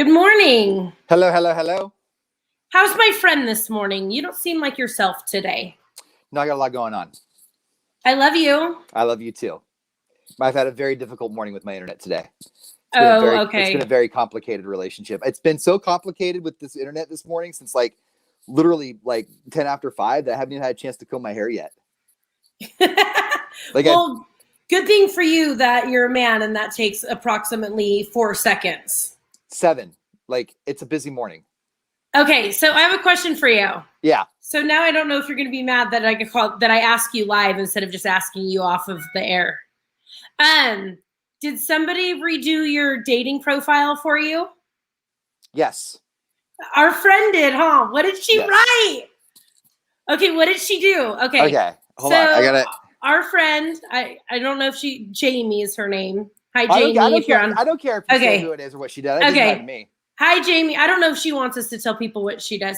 Good morning. Hello, hello, hello. How's my friend this morning? You don't seem like yourself today. No, I got a lot going on. I love you. I love you too. I've had a very difficult morning with my internet today. Okay. It's been a very complicated relationship. It's been so complicated with this internet this morning since literally 10 after 5 that I haven't even had a chance to comb my hair yet. Well, good thing for you that you're a man and that takes approximately 4 seconds. 7. It's a busy morning. Okay, so I have a question for you. Yeah. So now I don't know if you're going to be mad that I ask you live instead of just asking you off of the air. Did somebody redo your dating profile for you? Yes. Our friend did, huh? What did she write? Okay, what did she do? Okay. Hold on. I gotta. Our friend, I don't know if Jamie is her name. Hi, Jamie. I don't care if you say who it is or what she did. It doesn't matter to me. Hi, Jamie. I don't know if she wants us to tell people what she does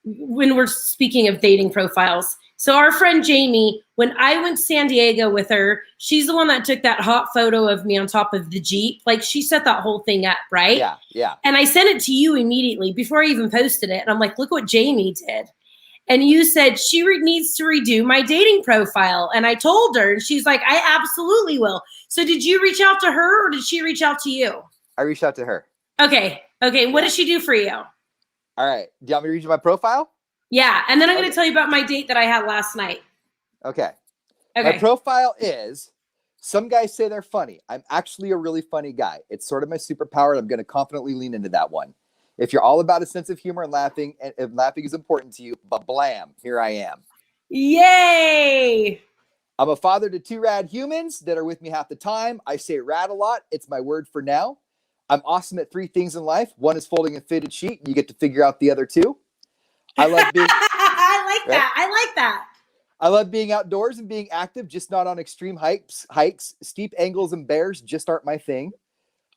when we're speaking of dating profiles. So our friend Jamie, when I went to San Diego with her, she's the one that took that hot photo of me on top of the Jeep. Like, she set that whole thing up, right? Yeah, yeah. And I sent it to you immediately before I even posted it. And I'm like, look what Jamie did. And you said she needs to redo my dating profile. And I told her, and she's like, I absolutely will. So did you reach out to her or did she reach out to you? I reached out to her. Okay. What does she do for you? All right. Do you want me to read you my profile? Yeah. And then I'm going to tell you about my date that I had last night. Okay. My profile is, some guys say they're funny. I'm actually a really funny guy. It's sort of my superpower, and I'm going to confidently lean into that one. If you're all about a sense of humor and laughing, and if laughing is important to you, but blam, here I am. Yay! I'm a father to 2 rad humans that are with me half the time. I say rad a lot. It's my word for now. I'm awesome at 3 things in life. 1 is folding a fitted sheet. You get to figure out the other 2. I love being. I like that. I love being outdoors and being active, just not on extreme hikes. Steep angles and bears just aren't my thing.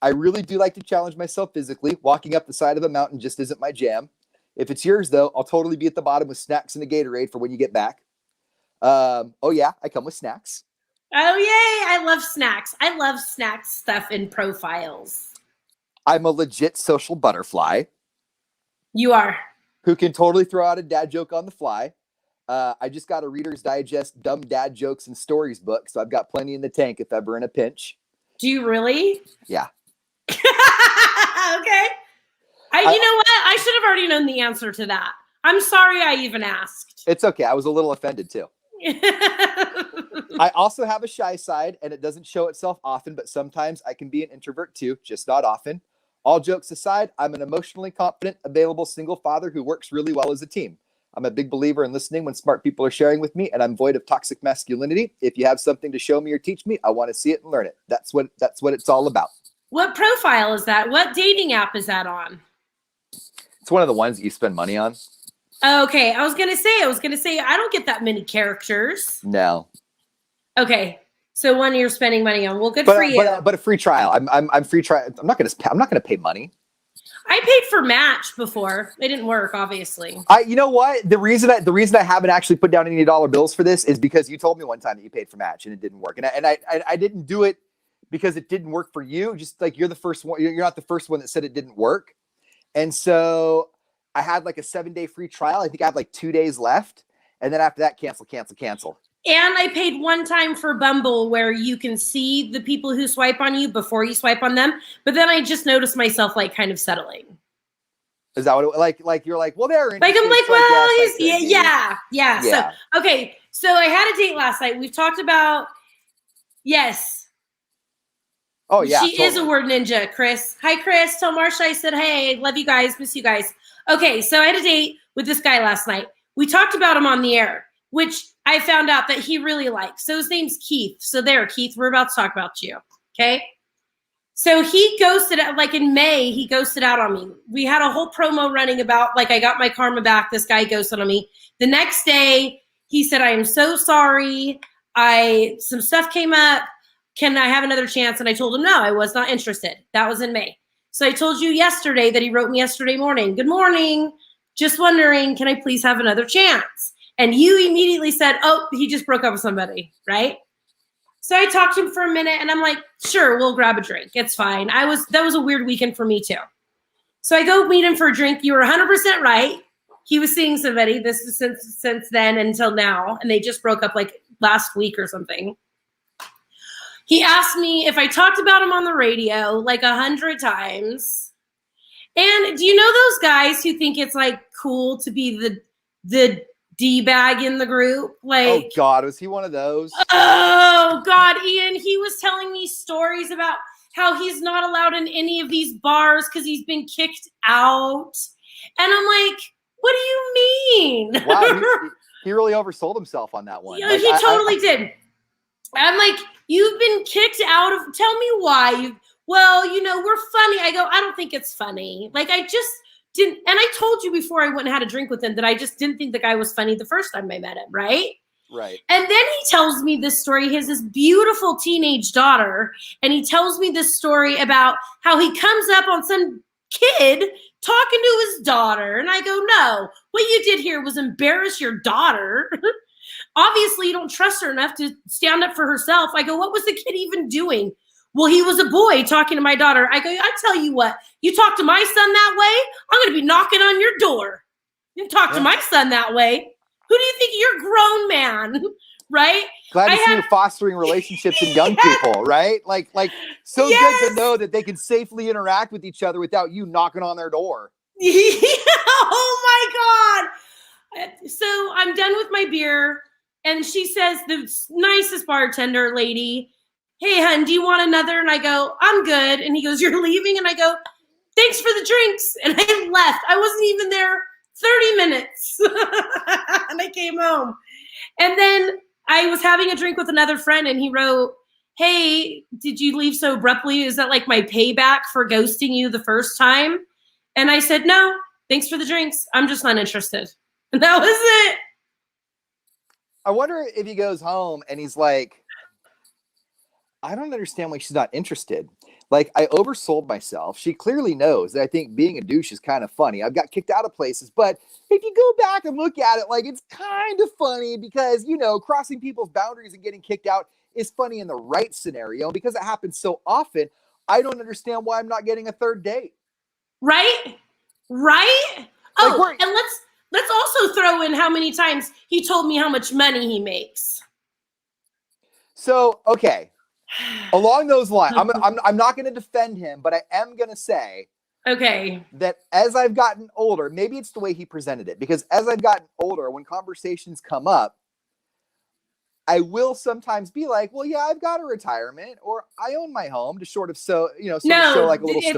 I really do like to challenge myself physically. Walking up the side of a mountain just isn't my jam. If it's yours, though, I'll totally be at the bottom with snacks and a Gatorade for when you get back. Oh, yeah, I come with snacks. Oh, yay. I love snacks. I love snack stuff in profiles. I'm a legit social butterfly. You are. Who can totally throw out a dad joke on the fly. I just got a Reader's Digest dumb dad jokes and stories book, so I've got plenty in the tank if ever in a pinch. Do you really? Yeah. Okay. You know what? I should have already known the answer to that. I'm sorry I even asked. It's okay. I was a little offended too. I also have a shy side, and it doesn't show itself often, but sometimes I can be an introvert too, just not often. All jokes aside, I'm an emotionally confident, available single father who works really well as a team. I'm a big believer in listening when smart people are sharing with me, and I'm void of toxic masculinity. If you have something to show me or teach me, I want to see it and learn it. That's what it's all about. What profile is that? What dating app is that on? It's one of the ones that you spend money on. Okay, I was gonna say I don't get that many characters. No. Okay, so one you're spending money on. Well, good for you. But a free trial. I'm free trial. I'm not gonna pay money. I paid for Match before. It didn't work, obviously. You know what? The reason I haven't actually put down any dollar bills for this is because you told me one time that you paid for Match and it didn't work, and I didn't do it because it didn't work for you. Just like you're the first one. You're not the first one that said it didn't work, and so I had like a 7-day free trial. I think I have like 2 days left, and then after that, cancel. And I paid one time for Bumble where you can see the people who swipe on you before you swipe on them. But then I just noticed myself like kind of settling. Is that what it, like you're like, well, they're like, I'm like, so well, he's yeah. So, okay. So I had a date last night. We've talked about, yes. Oh, yeah. She is a word ninja, Chris. Hi, Chris. Tell Marsha I said, hey, love you guys. Miss you guys. Okay. So I had a date with this guy last night. We talked about him on the air, which I found out that he really likes. So his name's Keith. So there, Keith, we're about to talk about you. Okay. So he ghosted, like in May, he ghosted out on me. We had a whole promo running about, like, I got my karma back. This guy ghosted on me. The next day, he said, I am so sorry. Some stuff came up. Can I have another chance? And I told him, no, I was not interested. That was in May. So I told you yesterday that he wrote me yesterday morning. Good morning. Just wondering, can I please have another chance? And you immediately said, oh, he just broke up with somebody, right? So I talked to him for a minute and I'm like, sure, we'll grab a drink. It's fine. That was a weird weekend for me too. So I go meet him for a drink. You were 100% right. He was seeing somebody. This is since then until now, and they just broke up like last week or something. He asked me if I talked about him on the radio like 100 times. And do you know those guys who think it's like cool to be the D-bag in the group? Like, oh God, was he one of those? Oh God, Ian, he was telling me stories about how he's not allowed in any of these bars because he's been kicked out. And I'm like, what do you mean? Wow, he really oversold himself on that one. Yeah, Like, he totally did. I'm like, you've been kicked out of, tell me why. Well, we're funny. I go, I don't think it's funny. Like, I just didn't, and I told you before I went and had a drink with him that I just didn't think the guy was funny the first time I met him, right? Right. And then he tells me this story. He has this beautiful teenage daughter, and he tells me this story about how he comes up on some kid talking to his daughter. And I go, no, what you did here was embarrass your daughter. Obviously, you don't trust her enough to stand up for herself. I go, what was the kid even doing? Well, he was a boy talking to my daughter. I go, I tell you what, you talk to my son that way, I'm going to be knocking on your door. You talk to my son that way. Who do you think you're, grown man, right? Glad to see you fostering relationships in young people, right? Like so good to know that they can safely interact with each other without you knocking on their door. Oh my God. So I'm done with my beer, and she says, the nicest bartender lady, hey, hun, do you want another? And I go, I'm good. And he goes, you're leaving? And I go, thanks for the drinks. And I left. I wasn't even there 30 minutes. And I came home. And then I was having a drink with another friend, and he wrote, hey, did you leave so abruptly? Is that like my payback for ghosting you the first time? And I said, no, thanks for the drinks. I'm just not interested. And that was it. I wonder if he goes home and he's like, I don't understand why she's not interested. Like, I oversold myself. She clearly knows that I think being a douche is kind of funny. I've got kicked out of places, but if you go back and look at it, like, it's kind of funny because, crossing people's boundaries and getting kicked out is funny in the right scenario. Because it happens so often, I don't understand why I'm not getting a third date. Right? Oh, and let's also throw in how many times he told me how much money he makes. So, okay. Along those lines, I'm not going to defend him, but I am going to say, okay, that as I've gotten older, maybe it's the way he presented it, because as I've gotten older, when conversations come up, I will sometimes be like, well, yeah, I've got a retirement, or I own my home, to show like a little stability.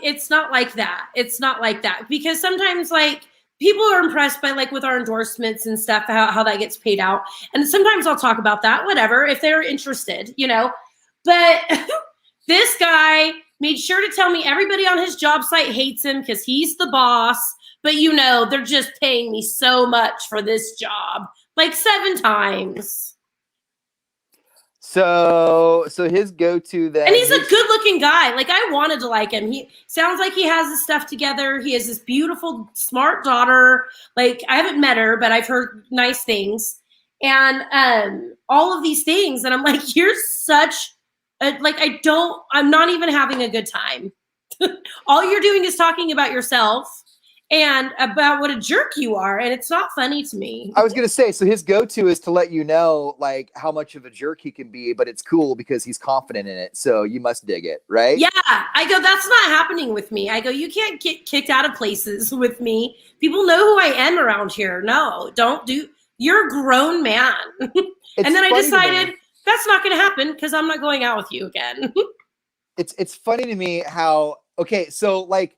It's not like that. It's not like that, because sometimes like people are impressed by like with our endorsements and stuff, how that gets paid out. And sometimes I'll talk about that, whatever, if they're interested, but this guy made sure to tell me everybody on his job site hates him because he's the boss, but they're just paying me so much for this job, like 7 times. So his go-to then, and he's a good-looking guy. Like, I wanted to like him. He sounds like he has his stuff together. He has this beautiful, smart daughter. Like, I haven't met her, but I've heard nice things, and all of these things. And I'm like, you're such a, like, I'm not even having a good time. All you're doing is talking about yourself and about what a jerk you are, and it's not funny to me. I was going to say, so his go-to is to let you know, like, how much of a jerk he can be, but it's cool because he's confident in it, so you must dig it, right? Yeah, I go, that's not happening with me. I go, you can't get kicked out of places with me. People know who I am around here. No, you're a grown man. And then I decided that's not going to happen because I'm not going out with you again. It's funny to me how, okay, so, like,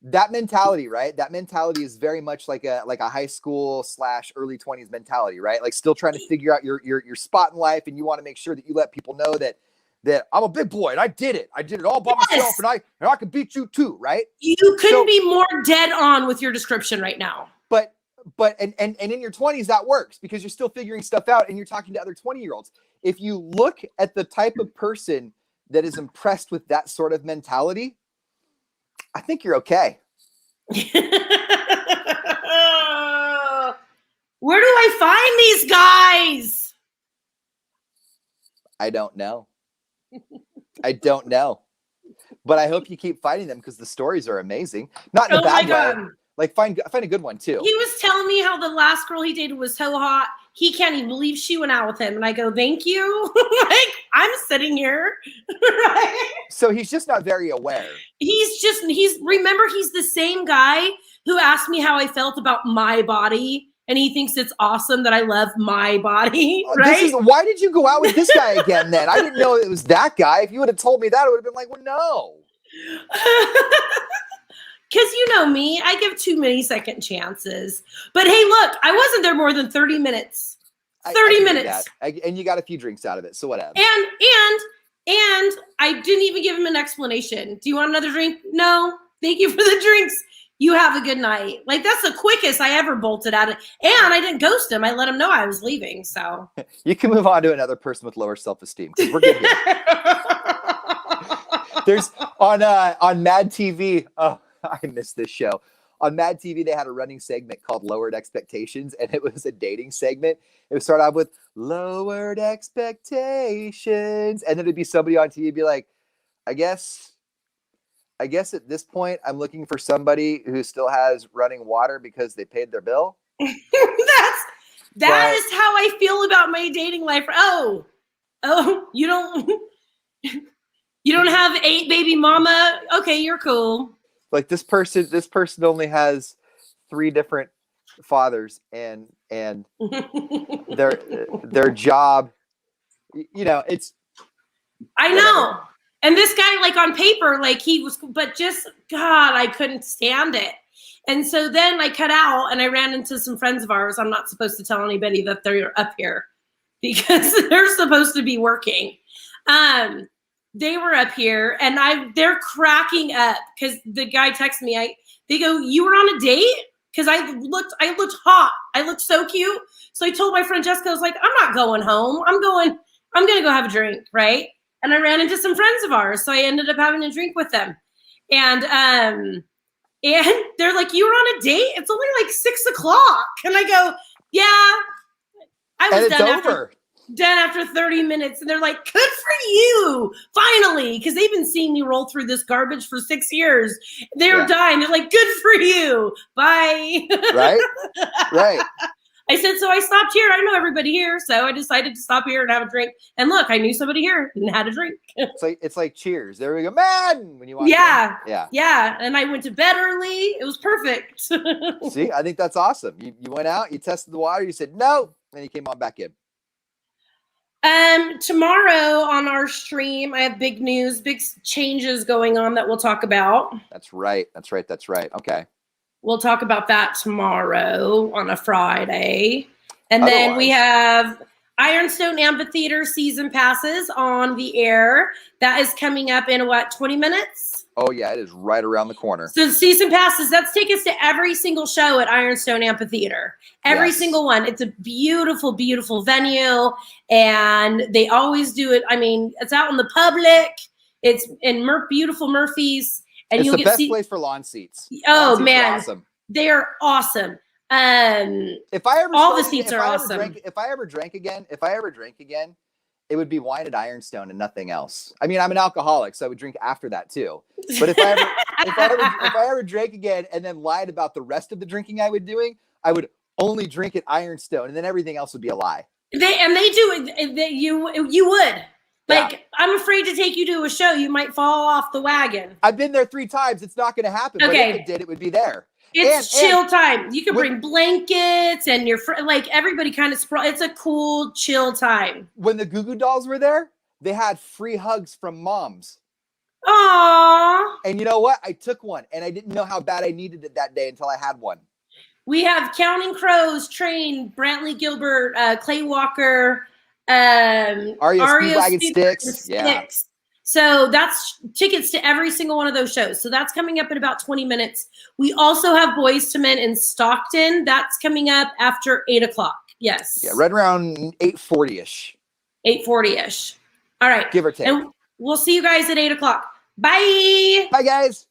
that mentality, right? That mentality is very much like a high school / early 20s mentality, right? Like, still trying to figure out your spot in life, and you want to make sure that you let people know that I'm a big boy and I did it all by myself, and I can beat you too, right? You couldn't be more dead on with your description right now. But and in your 20s that works because you're still figuring stuff out and you're talking to other 20-year-olds. If you look at the type of person that is impressed with that sort of mentality, I think you're okay. Where do I find these guys? I don't know. I don't know. but I hope you keep finding them because the stories are amazing. Not in a Oh my bad God. way. Like find a good one too. He was telling me how the last girl he dated was so hot. He can't even believe she went out with him. And I go, thank you. Like, I'm sitting here. Right? So he's just not very aware. He's the same guy who asked me how I felt about my body. And he thinks it's awesome that I love my body, right? Why did you go out with this guy again then? I didn't know it was that guy. If you would have told me that, I would have been like, well, no. Because you know me, I give too many second chances. But hey, look, I wasn't there more than 30 minutes. 30 minutes. And you got a few drinks out of it, so whatever. And I didn't even give him an explanation. Do you want another drink? No. Thank you for the drinks. You have a good night. Like, that's the quickest I ever bolted out of it. And I didn't ghost him. I let him know I was leaving. So you can move on to another person with lower self-esteem because we're good here. There's on Mad TV. Oh, I missed this show. On Mad TV, they had a running segment called Lowered Expectations, and it was a dating segment. It would start off with lowered expectations, and then it'd be somebody on TV be like, I guess at this point, I'm looking for somebody who still has running water because they paid their bill. That is how I feel about my dating life. Oh, you don't have 8 baby mama. Okay, you're cool. Like this person only has 3 different fathers and their job, it's. I know. And this guy, like on paper, like he was, but just God, I couldn't stand it. And so then I cut out and I ran into some friends of ours. I'm not supposed to tell anybody that they're up here because they're supposed to be working. They were up here and they're cracking up because the guy texted me. They go, you were on a date? Because I looked hot. I looked so cute. So I told my friend Jessica, I was like, I'm not going home. I'm going to go have a drink, right? And I ran into some friends of ours. So I ended up having a drink with them. And they're like, you were on a date? It's only like 6:00. And I go, yeah. I was done after 30 minutes. And they're like, good for you. Finally. Because they've been seeing me roll through this garbage for 6 years. They're dying. They're like, good for you. Bye. Right. I said, so I stopped here. I know everybody here. So I decided to stop here and have a drink. And look, I knew somebody here and had a drink. It's like Cheers. There we go. Madden. When you watch Yeah. And I went to bed early. It was perfect. See, I think that's awesome. You went out, you tested the water, you said no, and you came on back in. Tomorrow on our stream, I have big news, big changes going on that we'll talk about. That's right. Okay. We'll talk about that tomorrow on a Friday. And then we have Ironstone Amphitheater season passes on the air. That is coming up in 20 minutes? Oh, yeah, it is right around the corner. So season passes, that's tickets to every single show at Ironstone Amphitheater. Every single one. It's a beautiful, beautiful venue. And they always do it. I mean, it's out in the public. It's in beautiful Murphy's. And it's the best place for lawn seats. Oh, lawn seats man. are awesome. They are awesome. The seats are awesome. If I ever drank again, it would be wine at Ironstone and nothing else. I mean, I'm an alcoholic, so I would drink after that too. But if I ever drank again and then lied about the rest of the drinking I would doing, I would only drink at Ironstone, and then everything else would be a lie. They do it. You would. Like, I'm afraid to take you to a show. You might fall off the wagon. I've been there 3 times. It's not going to happen. Okay. But if it did, it would be there. It's chill time. You can bring blankets and everybody kind of it's a cool, chill time. When the Goo Goo Dolls were there, they had free hugs from moms. Aww. And you know what? I took one, and I didn't know how bad I needed it that day until I had one. We have Counting Crows, Train, Brantley Gilbert, Clay Walker, Ario Speedwagon Sticks. Yeah. So that's tickets to every single one of those shows. So that's coming up in about 20 minutes. We also have Boys to Men in Stockton. That's coming up after 8:00. Yes. Yeah, right around 8:40-ish. 8:40-ish. All right. Give or take. And we'll see you guys at 8:00. Bye. Bye, guys.